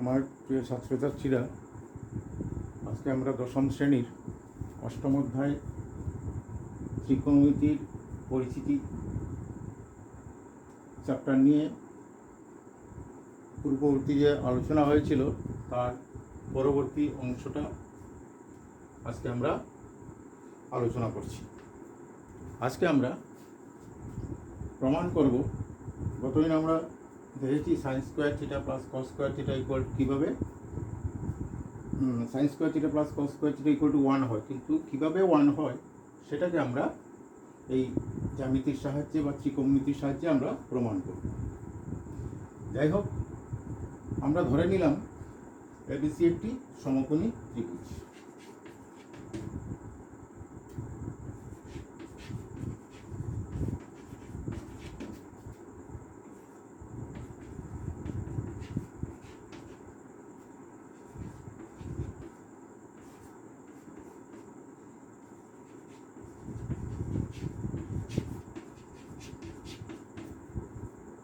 আমার প্রিয় ছাত্রছাত্রীরা, আজকে আমরা দশম শ্রেণীর অষ্টম অধ্যায় ত্রিকোণমিতির পরিচিতি চ্যাপ্টার নিয়ে পূর্ববর্তী যে আলোচনা হয়েছিল তার পরবর্তী অংশটা আজকে আমরা আলোচনা করছি। আজকে আমরা প্রমাণ করব, গতদিন আমরা দেখেছি sine square theta plus cos square theta equal কীভাবে sine square theta plus cos square theta equal to 1 হয়, কিন্তু কীভাবে 1 হয় সেটাকে আমরা এই জ্যামিতির সাহায্যে বা ত্রিকোণমিতির সাহায্যে আমরা প্রমাণ করব। যাই হোক, আমরা ধরে নিলাম এবিসি একটি সমকোণী ত্রিভুজ।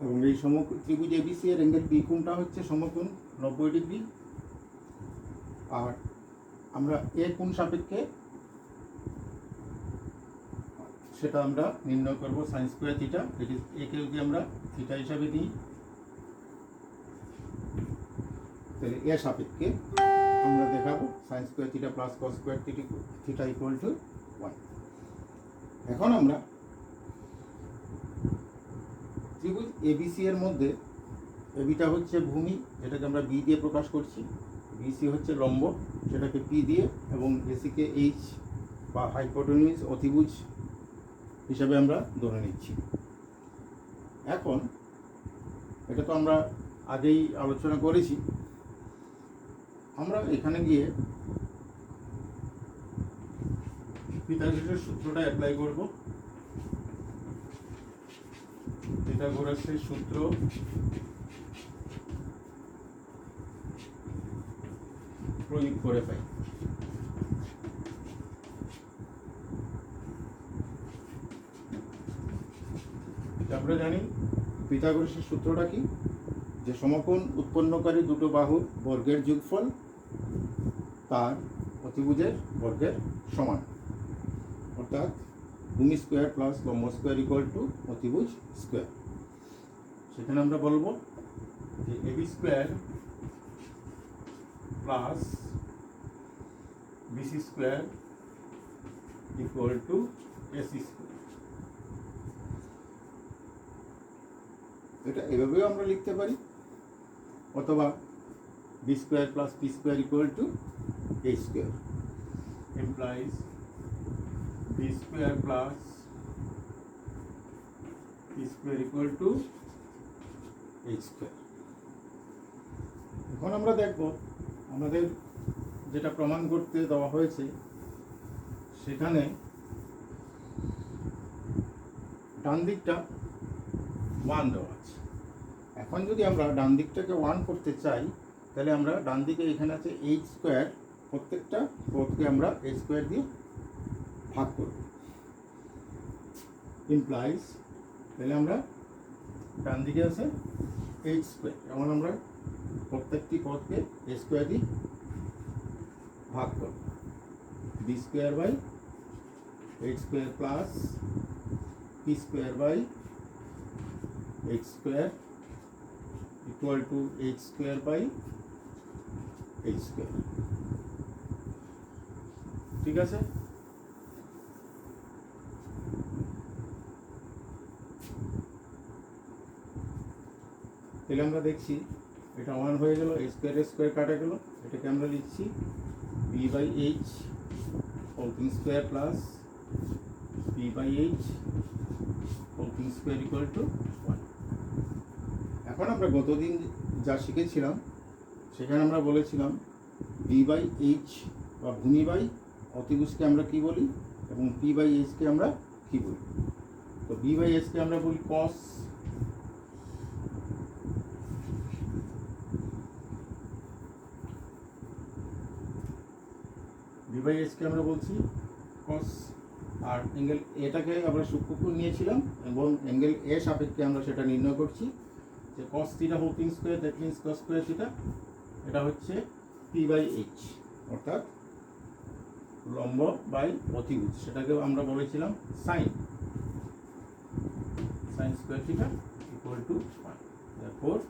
এবং এই ত্রিভুজ এবিসি এর অ্যাঙ্গেল বি কোণটা হচ্ছে সমকোণ 90 ডিগ্রি। আর আমরা এ কোণ সাপেক্ষে সেটা আমরা নির্ণয় করব সাইন স্কোয়ার থিটা। একে যদি আমরা থিটা হিসাবে দিই, তাহলে এ সাপেক্ষে আমরা দেখাবো sign square theta plus cos square theta equal to 1। এখন আমরা ত্রিভুজ এবিসি এর মধ্যে এবিটা হচ্ছে ভূমি, যেটাকে আমরা বি দিয়ে প্রকাশ করছি, বিসি হচ্ছে লম্ব, সেটাকে পি দিয়ে, এবং এসিকে এইচ বা হাইপোটেনিউস অতিভুজ হিসাবে আমরা ধরে নিচ্ছি। এখন এটা তো আমরা আগেই আলোচনা করেছি, আমরা এখানে গিয়ে পিথাগোরাসের সূত্রটা অ্যাপ্লাই করব। পিথাগোরাসের সূত্র প্রয়োগ করে পাই। আমরা জানি পিথাগোরাসের সূত্রটা কি, যে সমকোণ উৎপন্নকারী দুটো বাহুর বর্গের যোগফল তার অতিভুজের বর্গের সমান, অর্থাৎ ভূমি স্কোয়ার প্লাস লম্ব স্কোয়ার ইকুয়াল টু অতিভুজ স্কোয়ার। সেখানে আমরা বলবো যে AB square plus BC square equal to AC square. এটা এভাবেও আমরা লিখতে পারি, অথবা B square plus P square equal to A square implies B square plus P square equal to A square. এখন আমরা দেখব আমাদের যেটা প্রমাণ করতে দেওয়া হয়েছে সেখানে ডান দিকটা 1 দেওয়া আছে। এখন যদি আমরা ডান দিকটাকে 1 করতে চাই, তাহলে আমরা ডান দিকে এখানে আছে এইচ স্কোয়ার, প্রত্যেকটা পদকে আমরা এ স্কোয়ার দিয়ে ভাগ করব, ইমপ্লাইজ, তাহলে আমরা ডান দিকে আছে এইচ স্কোয়ার, এমন আমরা প্রত্যেকটি পদকে এ স্কোয়ার দিয়ে ভাগ করব। B square by H square plus P square by H square equal to H square by H square. ঠিক আছে? তাহলে আমরা দেখছি এটা 1 হয়ে গেল, এইচ স্কোয়ার কাটা গেল, এটাকে আমরা লিখছি B by H whole square plus P by H whole square equal to 1। এখন আমরা গতদিন যা শিখেছিলাম সেখানে আমরা বলেছিলাম বি বাই এইচ বা ভূমি বাই অতিভুজকে আমরা কি বলি, এবং পি বাই এইচকে আমরা কি বলি। তো বি বাই এইচকে আমরা বলি কস, বি বাই এইচকে আমরা বলছি কস, আর অ্যাঙ্গেল এটাকে আমরা সূক্ষ্মকোণ নিয়েছিলাম এবং অ্যাঙ্গেল এ সাপেক্ষে আমরা সেটা নির্ণয় করছি যে cos theta whole square, that means cos square theta এটা হচ্ছে p/h, অর্থাৎ লম্ব বাই অতিভুজ, সেটাকে আমরা বলেছিলাম sign square theta equal to 1। therefore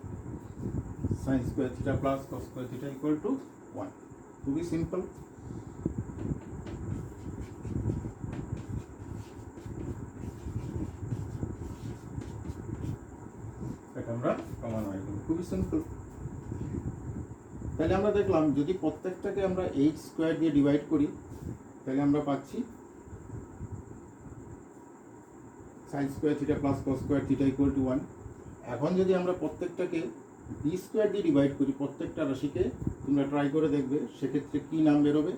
sin square theta plus cos square theta equal to 1। খুবই সিম্পল। এটা আমরা কমানো হয়ে গেল, খুবই সিম্পল। তাহলে আমরা দেখলাম যদি প্রত্যেকটাকে আমরা h স্কোয়ার দিয়ে ডিভাইড করি তাহলে আমরা পাচ্ছি sin square theta plus cos square theta equal to 1। এখন যদি আমরা প্রত্যেকটাকে b স্কোয়ার দিয়ে ডিভাইড করি, প্রত্যেকটা রাশিকে তোমরা ট্রাই করে দেখবে সেক্ষেত্রে কী নাম বেরোবে,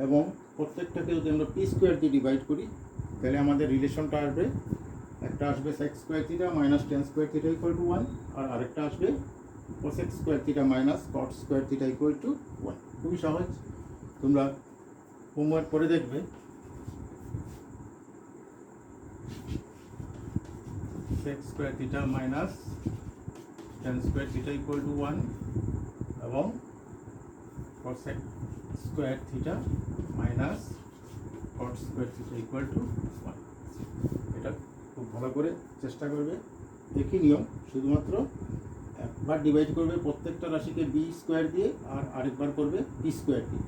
এবং প্রত্যেকটাকে যদি আমরা p স্কোয়ার দিয়ে ডিভাইড করি তাহলে আমাদের রিলেশনটা আসবে, একটা আসবে sec square theta minus tan square theta equal to 1, আর আরেকটা আসবে cosec square theta minus cot square theta equal to 1। খুবই সহজ, তোমরা হোমওয়ার্ক করে দেখবে। sec square theta minus tan square theta equal to 1 এবং cosec square theta minus cot square theta equal to 1। এটা খুব ভালো করে চেষ্টা করবে। একই নিয়ম, শুধুমাত্র একবার ডিভাইড করবে প্রত্যেকটা রাশিকে b স্কোয়ার দিয়ে, আর আরেকবার করবে p স্কোয়ার দিয়ে।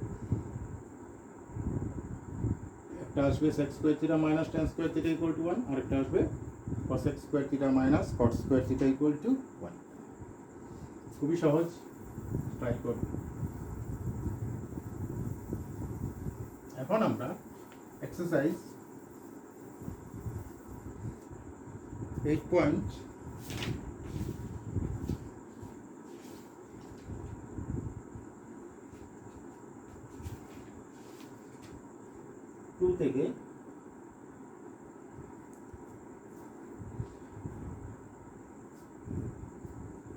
একটা আসবে sec square theta minus tan square theta equal to 1, আরেকটা আসবে cosec square theta minus cot square theta equal to 1। খুবই সহজ, ট্রাই করব। এখন আমরা এক্সারসাইজ 8.2 থেকে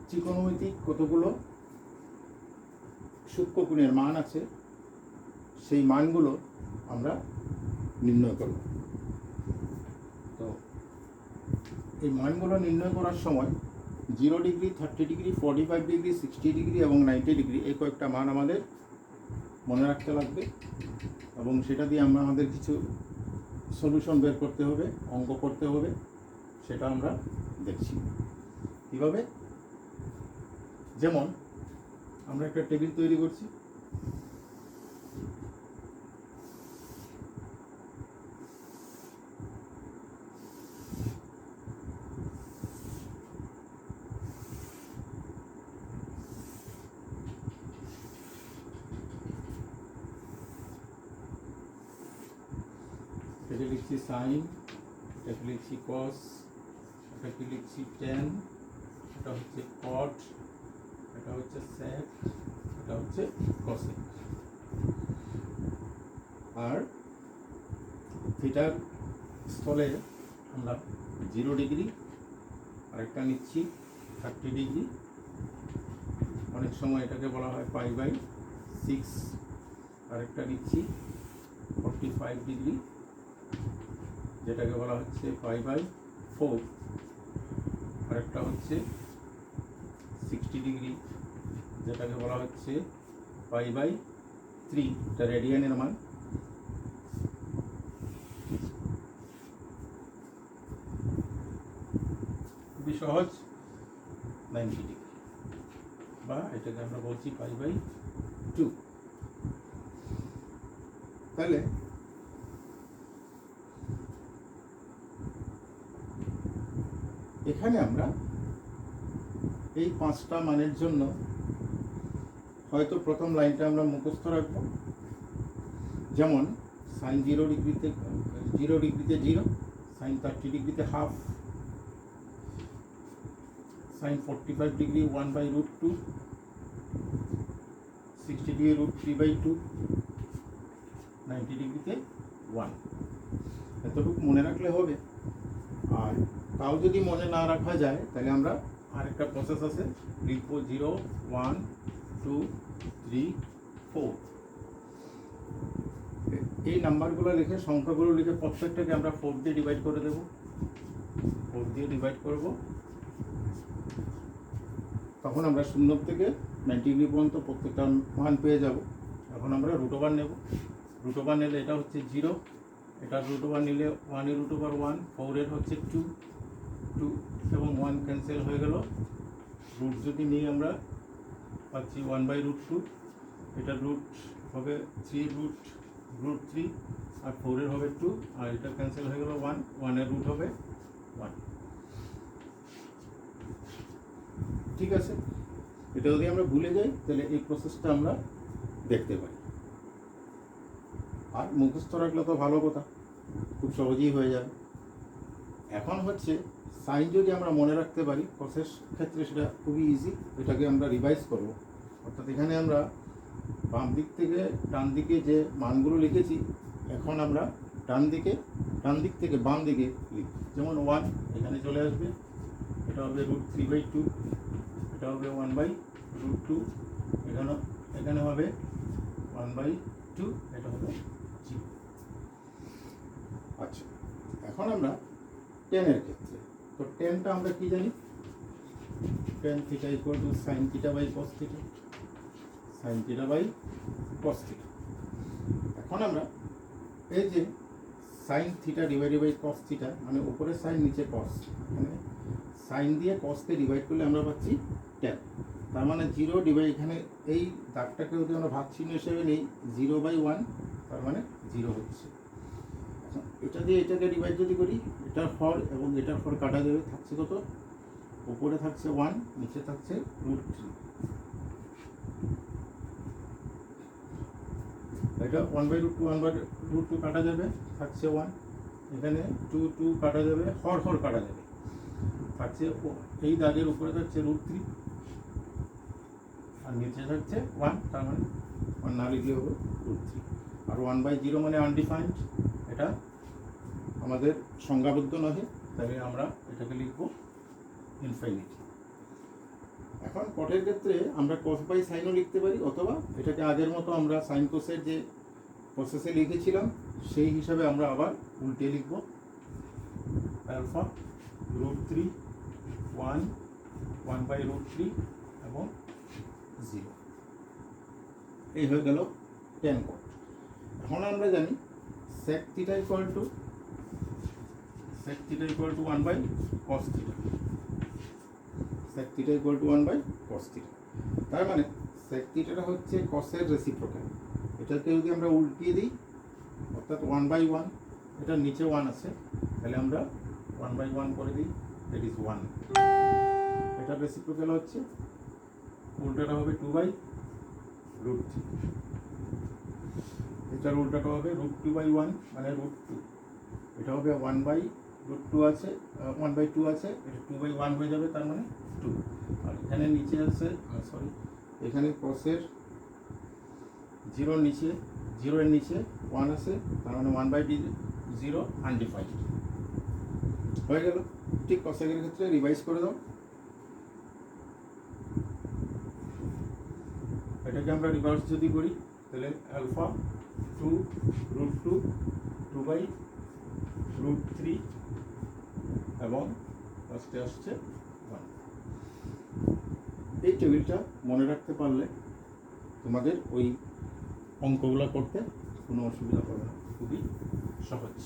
ত্রিকোণমিতিক কতগুলো সূক্ষ্মকোণের মান আছে সেই মানগুলো আমরা নির্ণয় করব। তো এই মানগুলো নির্ণয় করার সময় 0 ডিগ্রি, 30 ডিগ্রি, 45 ডিগ্রি, 60 ডিগ্রি এবং 90 ডিগ্রি এই কয়েকটা মান আমাদের মনে রাখতে লাগবে, এবং সেটা দিয়ে আমাদের কিছু সলিউশন বের করতে হবে, অঙ্ক করতে হবে। সেটা আমরা দেখছি কীভাবে। যেমন আমরা একটা টেবিল তৈরি করছি, এটা লিখছি সাইন, এটা লিখছি কস, এটা লিখছি ট্যান, এটা হচ্ছে কট, এটা হচ্ছে সেক, এটা হচ্ছে কসেক। আর থিটার স্থলে আমরা 0 ডিগ্রি, আরেকটা নিচ্ছি 30 ডিগ্রি, অনেক সময় এটাকে বলা হয় π/6, আরেকটা নিচ্ছি 45 ডিগ্রি যেটাকে বলা হচ্ছে π/4, আরেকটা হচ্ছে 60 ডিগ্রি যেটাকে বলা হচ্ছে π/3, এটা রেডিয়ানের মান। খুবই সহজ, 90 ডিগ্রি, বা এটাকে আমরা বলছি π/2। তাহলে এখানে আমরা এই 5টা মানের জন্য হয়তো প্রথম লাইনটা আমরা মুখস্থ রাখবো। যেমন sin 0 ডিগ্রিতে 0, sin 30 ডিগ্রিতে হাফ, sin 45 ডিগ্রি 1/√2, 60 ডিগ্রি √3/2, 90 ডিগ্রিতে 1। এতটুকু মনে রাখলে হবে। আর তাও যদি মনে না রাখা যায় তাহলে আমরা আরেকটা প্রসেস আছে, লিখবো 0, 1, 2, 3, 4। এই নাম্বারগুলো লিখে, সংখ্যাগুলো লিখে প্রত্যেকটাকে আমরা 4 দিয়ে ডিভাইড করে দেব। 4 দিয়ে ডিভাইড করব, তখন আমরা 0 থেকে 90 ডিগ্রি পর্যন্ত প্রত্যেকটা মান পেয়ে যাব। এখন আমরা রুট ওভার নেব। রুট ওভার নিলে এটা হচ্ছে 0, এটা রুট ওভার নিলে 1 এর রুট ওভার 1, 4 এর হচ্ছে 2 এবং 1 ক্যান্সেল হয়ে গেল। রুট যদি নিই আমরা পাচ্ছি 1/√2, এটা রুট হবে 3 রুট 3, আর 4 এর হবে 2, আর এটা ক্যান্সেল হয়ে গেল 1 এর রুট হবে 1। ঠিক আছে, এটা যদি আমরা ভুলে যাই তাহলে এই প্রসেসটা আমরা দেখতে পারি। আর মুখস্থ রাখলে তো ভালো কথা, খুব সহজেই হয়ে যাবে। এখন হচ্ছে সাইন যদি আমরা মনে রাখতে পারি প্রসেস ক্ষেত্রে সেটা খুবই ইজি। এটাকে আমরা রিভাইজ করব। অর্থাৎ এখানে আমরা বাম দিক থেকে ডান দিকে যে মানগুলো লিখেছি, এখন আমরা ডান দিক থেকে বাম দিকে লিখব। যেমন 1 এখানে চলে আসবে, এটা হবে √3/2, এটা হবে 1/√2, এখানে হবে 1/2, এটা হবে 0। আচ্ছা, এখন আমরা 10 এর ক্ষেত্রে, তো 10টা আমরা কি জানি, tan θ = sin θ/cos θ, sin θ/cos θ। এখন আমরা এই যে sin θ / cos θ, মানে উপরে sin নিচে cos, মানে sin দিয়ে cos কে ডিভাইড করলে আমরা পাচ্ছি tan। তার মানে 0 এখানে এই দাগটাকে যদি আমরা ভাগ চিহ্ন হিসেবে নিই 0/1, তার মানে 0 হচ্ছে। এটা দিয়ে এটাকে ডিভাইড যদি করি, এটার হর এবং এটার হর কাটা যাবে, থাকছে কত, উপরে থাকছে 1, নিচে থাকছে √3। এটা 1/√2 কাটা যাবে, থাকছে 1, এখানে 2 কাটা যাবে, হর কাটা যাবে, থাকছে এই দাগের উপরে থাকছে √3, আর নিচে থাকছে 1, তার মানে 1 না লিখলে হবে √3। আর 1/0 মানে আনডিফাইন্ড, এটা আমাদের সংজ্ঞাবদ্ধ নহে, তাহলে আমরা এটাকে লিখব ইনফাইনিটি। এখন কটের ক্ষেত্রে আমরা cos/sin ও লিখতে পারি, অথবা এটাকে আগের মতো আমরা সাইন কোসের যে প্রসেসে লিখেছিলাম সেই হিসাবে আমরা আবার উল্টে লিখব, আলফা √3, 1/√3 এবং 0। এই হয়ে গেল tan cot। এখন আমরা জানি sec θ = 1/cos θ, sec θ = 1/cos θ। তার মানে sec θ হচ্ছে cos-এর রেসিপ্রোকাল। এটাকে যদি আমরা উল্টিয়ে দিই, অর্থাৎ 1/1, এটার নিচে 1 আছে, তাহলে আমরা 1/1 করে দিই, দ্যাট ইজ 1। এটার রেসিপ্রোকাল হচ্ছে, উল্টাটা হবে 2/√3, এটার উল্টাটা হবে √2/1, মানে √2, এটা হবে 1/√2 আছে, 1/2 আছে, এটা 2/1 হয়ে যাবে, তার মানে 2। আর এখানে নিচে আছে, সরি, এখানে cos-এর 0 এর নিচে 1 আছে, তার মানে 1/0 আনডিফাইন্ড হয়ে গেল। ঠিক cosec-এর ক্ষেত্রে রিভাইজ করে দাও। এটাকে আমরা রিভার্স যদি করি, তাহলে আলফা 2√2, 2/√3 এবং ফার্স্টে আসছে 1। এই টেবিলটা মনে রাখতে পারলে তোমাদের ওই অঙ্কগুলো করতে কোনো অসুবিধা হবে না, খুবই সহজ।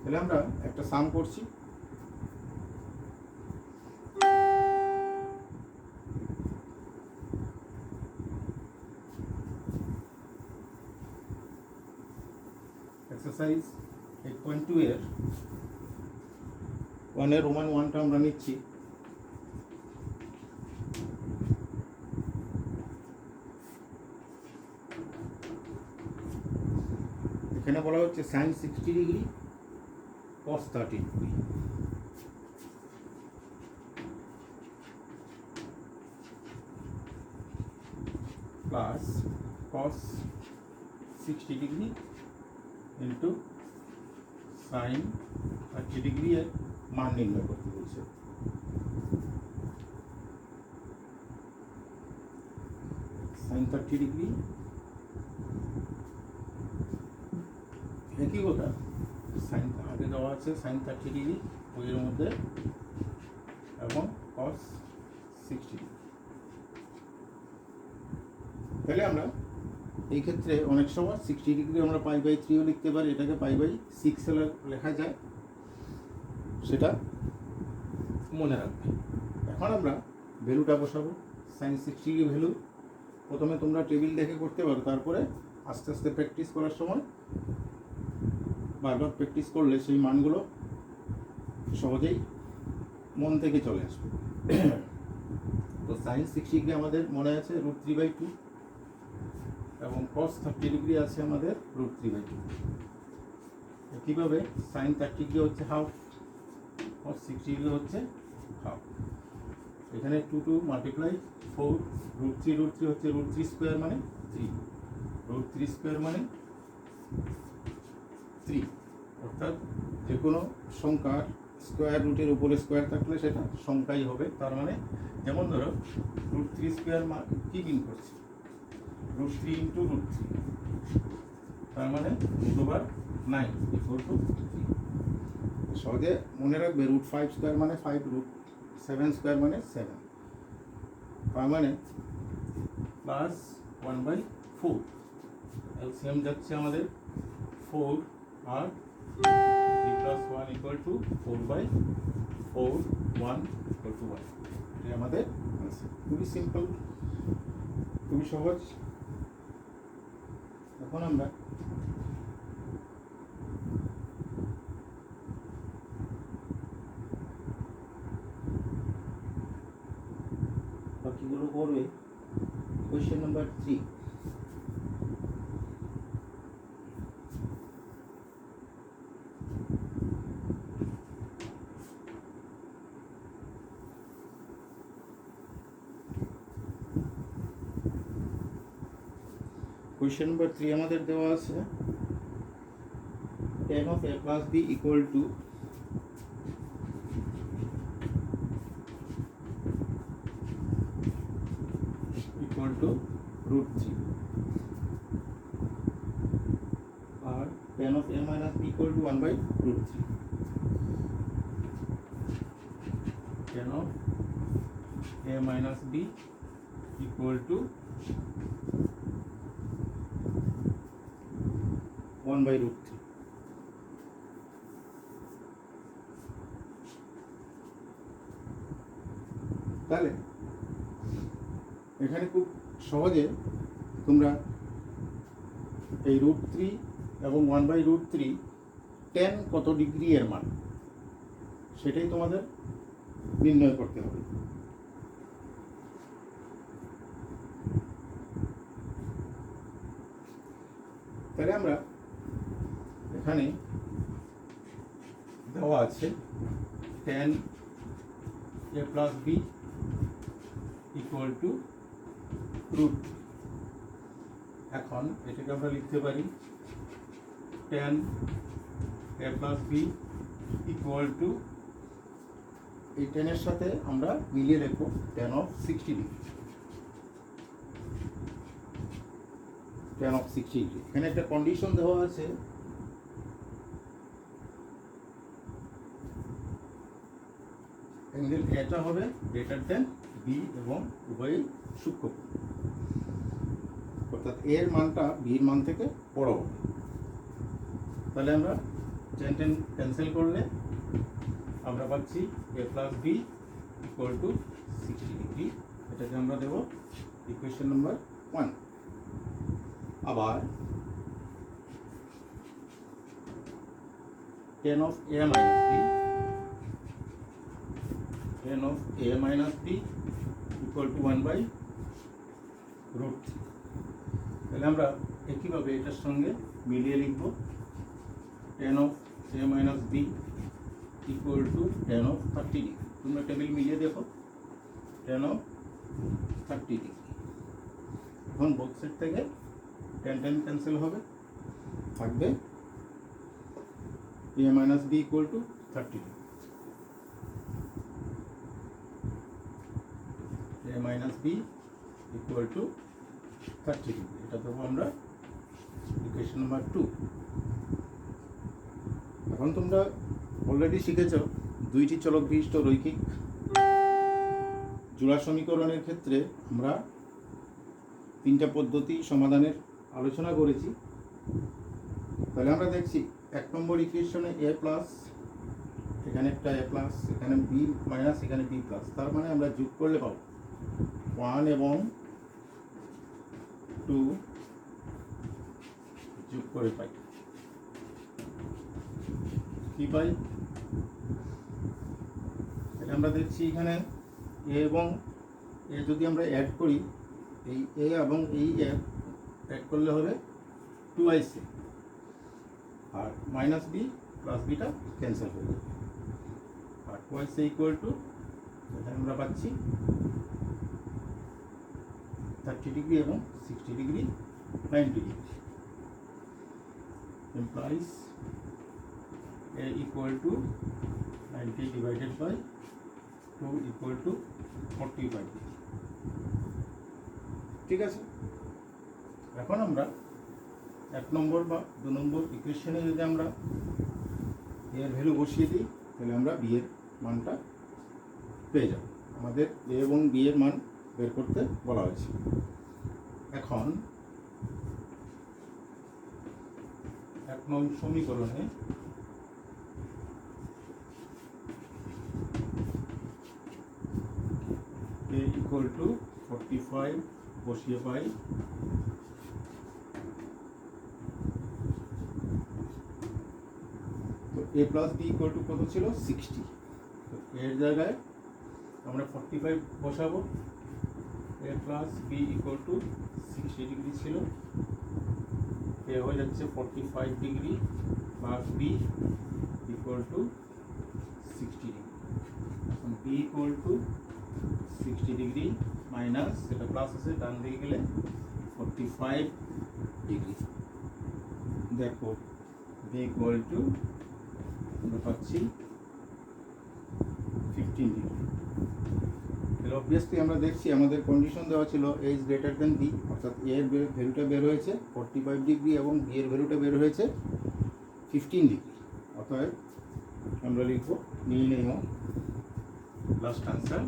তাহলে আমরা একটা সাম করছি। এক্সারসাইজ 8.2 এর 1 এর রোমান 1টা আমরা নিচ্ছি। এখানে বলা হচ্ছে sin 60 degree cos 30 degree plus cos 60 degree into sin 30 degree এর মান নির্ণয় করতে বলছে। sin 30 ডিগ্রি একই কথা, সাইন আগে দেওয়া আছে sin 30 ডিগ্রি বইয়ের মধ্যে, এবং cos 60 ডিগ্রি। তাহলে আমরা এই ক্ষেত্রে অনেক সময় 60 ডিগ্রি আমরা π/3ও লিখতে পারি, এটাকে π/6 লেখা যায়, সেটা মনে রাখবে। এখন আমরা ভ্যালুটা বসাবো। sin 60 ডিগ্রি ভ্যালু প্রথমে তোমরা টেবিল দেখে করতে পারো, তারপরে আস্তে আস্তে প্র্যাকটিস করার সময় বারবার প্র্যাকটিস করলে সেই মানগুলো সহজেই মন থেকে চলে আসবে। তো sin 60 ডিগ্রি আমাদের মনে আছে √3/2 এবং cos 30 ডিগ্রি আছে আমাদের √3/2। একইভাবে sin 30 ডিগ্রি হচ্ছে হাফ, cos 60 ডিগ্রি হচ্ছে হাফ। এখানে 2 মাল্টিপ্লাই 4 √3 হচ্ছে √3 স্কোয়ার মানে 3, √3 স্কোয়ার মানে 3, অর্থাৎ যে কোনো সংখ্যার স্কোয়ার রুটের উপরে স্কোয়ার থাকলে সেটা সংখ্যাই হবে। তার মানে যেমন ধরো √3 স্কোয়ার কি মিন করছে, √3 × √3, তার মানে √9 = 3। সহজে মনে রাখবে √5 স্কোয়ার মানে 5, √7 স্কোয়ার মানে 7, তার মানে প্লাস 1/4। এলসিএম যাচ্ছে আমাদের 4 আর 3 + 1 = 4/4, 1 = 1। এটা আমাদের খুবই সিম্পল, খুবই সহজ। এখন আমরা বাকিগুলো করবে। Question number 3। কোয়েশ্চেন নাম্বার 3 আমাদের দেওয়া আছে tan of a plus b equal to √3 R tan of a minus b equal to 1/√3। tan of a minus b equal to 1/√3। তাহলে এখানে খুব সহজে তোমরা এই √3 এবং 1/√3 tan কত ডিগ্রি এর মান সেটাই তোমাদের নির্ণয় করতে হবে। তাহলে আমরা এখানে দেওয়া আছে tan a plus b equal to √। এখন এটাকে আমরা লিখতে পারি tan a plus b equal to এই tan এর সাথে আমরা মিলিয়ে লিখব tan of 60 degree. tan of 60 degree এখানে একটা কন্ডিশন দেওয়া আছে, অ্যাঙ্গেল এটা হবে গ্রেটার দেন বি এবং উভয়ই সূক্ষ্মকোণ, অর্থাৎ এর মানটা বির মান থেকে বড় হবে। তাহলে আমরা tan ক্যান্সেল করলে আমরা পাচ্ছি a plus b equal to 60 degree. এটাকে আমরা দেব ইকুয়েশন নাম্বার 1। আবার tan of a minus b equal to 1/√3। তাহলে আমরা একইভাবে এটার সঙ্গে মিলিয়ে লিখব tan of a minus b equal to tan of 30 degree. তোমরা টেবিল মিলিয়ে দেখো tan of 30 ডিগ্রি। এখন বোথ সাইড থেকে tan ক্যান্সেল হবে, থাকবে a minus b equal to 30 degree. a minus b equal to 30 degree, এটা দেবো আমরা ইকুয়েশন নাম্বার 2। এখন তোমরা অলরেডি শিখেছ দুইটি চলক বিশিষ্ট রৈখিক জোড়া সমীকরণের ক্ষেত্রে আমরা তিনটা পদ্ধতি সমাধানের আলোচনা করেছি। তাহলে আমরা দেখছি 1 নম্বর ইকুয়েশনে a প্লাস, এখানে একটা a প্লাস, এখানে b মাইনাস, এখানে b প্লাস, তার মানে আমরা যোগ করলে পাবো 1 এবং 2 যোগ করে পাই কি পাই। তাহলে আমরা দেখছি এখানে a এবং a যদি আমরা অ্যাড করি, এই a এবং এই অ্যাড করলে হবে 2ic, আর minus b plus beta cancel হয়ে যাবে, আর 2ic ইকুয়াল টু এখানে আমরা পাচ্ছি 30 ডিগ্রি এবং 60 degree 90 degree, implies a equal to 90 divided by 2 equal to 45 degree. ঠিক আছে, এখন আমরা 1 নম্বর বা 2 নম্বর ইকুয়েশনে যদি আমরা a এর ভ্যালু বসিয়ে দিই, তাহলে আমরা b এর মানটা পেয়ে যাব। আমাদের a এবং b এর মান বের করতে বলা হয়েছে। এখন 1 নং সমীকরণে a equal to 45 বসিয়ে পাই, তো a plus b equal two কত ছিল 60, তো এর জায়গায় আমরা 45 বসাবো, a plus b equal two 60 degree ছিল, a হয়ে যাচ্ছে 45 degree plus b equal two 60 degree. এখন b equal two 60 degree minus, এটা প্লাস আছে ডান দিকে গেলে 45 ডিগ্রি, দেখো b ইকুয়াল টু আমরা পাচ্ছি 15 ডিগ্রি। তাহলে অবভিয়াসলি আমরা দেখছি আমাদের কন্ডিশন দেওয়া ছিল a is greater than b, অর্থাৎ a এর ভ্যালুটা বের হয়েছে 45 ডিগ্রি এবং b এর ভ্যালুটা বের হয়েছে 15 ডিগ্রি। অতএব আমরা লিখব নির্ণেয় last answer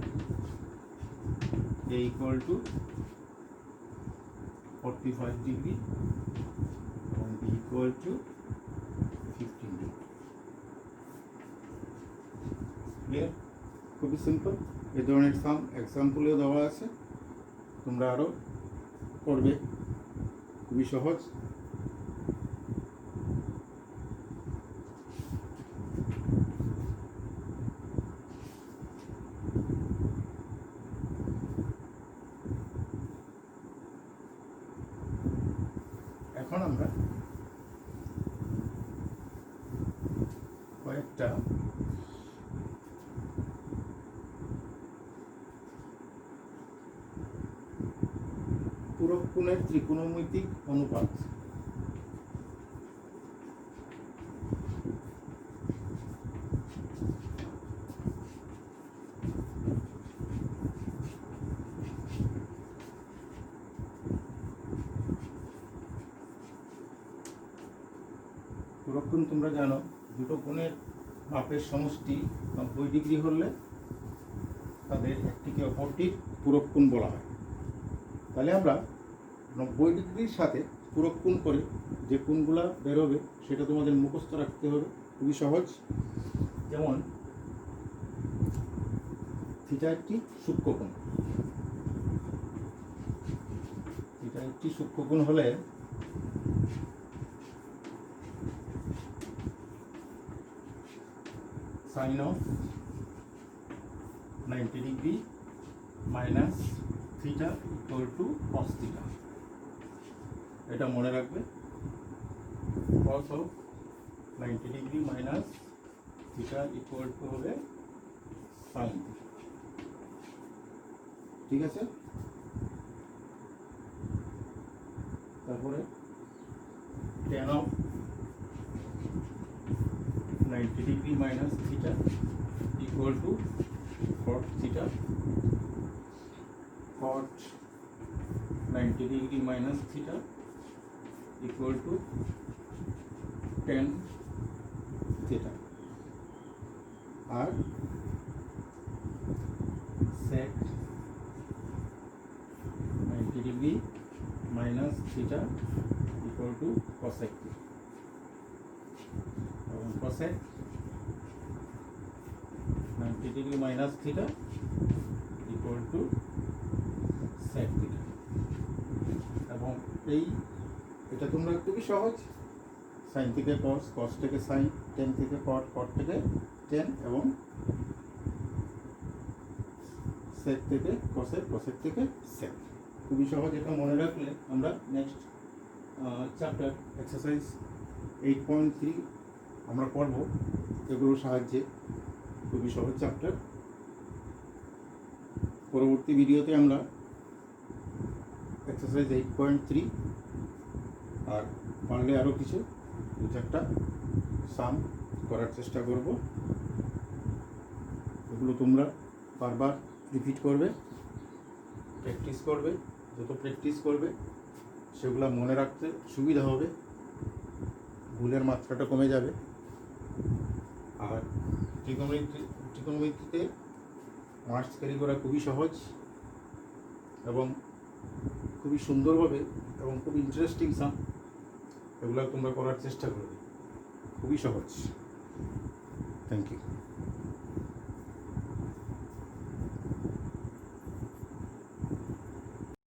a equal to 45 degree এবং b equal to 15 degree. Clear? খুবই সিম্পল। এই ধরনের সাম এক্সাম্পলেও দেওয়া আছে, তোমরা আরও করবে, খুবই সহজ। এখন আমরা কয়েকটা পূরক কোণের ত্রিকোণমিতিক অনুপাত পূরক কোণ তোমরা জানো, দুটো কোণের মাপের সমষ্টি 90 ডিগ্রি হলে তাদের একটিকে অপরটির পূরক কোণ বলা হয়। তাহলে আমরা 90 ডিগ্রির সাথে পূরক কোণ করে যে কোণগুলা বেরোবে সেটা তোমাদের মুখস্থ রাখতে হবে, খুবই সহজ। যেমন থিটা একটি সূক্ষ্মকোণ, থিটা একটি সূক্ষ্মকোণ হলে sine of 90 degree minus theta equal to cos theta, এটা মনে রাখবে। Cos of 90 degree minus theta equal to হবে সাইন থিটা। ঠিক আছে, তারপরে tan of 90 degree minus theta equal to cot theta, cot 90 degree minus theta equal to tan theta, আর sec theta equal to cosec theta, এবং cosec 90 degree minus theta equal to sec theta. এবং এটা তোমরা খুবই সহজ, sign থেকে কস, কস থেকে sign, ten থেকে কট, কট থেকে টেন, এবং সেক থেকে কসেক, কসেক থেকে সেক। খুবই সহজ, এটা মনে রাখলে আমরা নেক্সট চ্যাপ্টার এক্সারসাইজ 8.3 আমরা করব এগুলোর সাহায্যে। খুবই সহজ চ্যাপ্টার। পরবর্তী ভিডিওতে আমরা এক্সারসাইজ 8.3 আর পারলে আরও কিছু দু চারটা সাম করার চেষ্টা করব। এগুলো তোমরা বারবার রিপিট করবে, প্র্যাকটিস করবে। যত প্র্যাকটিস করবে সেগুলো মনে রাখতে সুবিধা হবে, ভুলের মাত্রাটা কমে যাবে। আর ট্রিগোনোমেট্রিতে মার্কস ক্যারি করা খুবই সহজ এবং খুবই সুন্দরভাবে এবং খুব ইন্টারেস্টিং সাম, এগুলো তোমরা করার চেষ্টা করবে। খুবই সহজ। Thank you.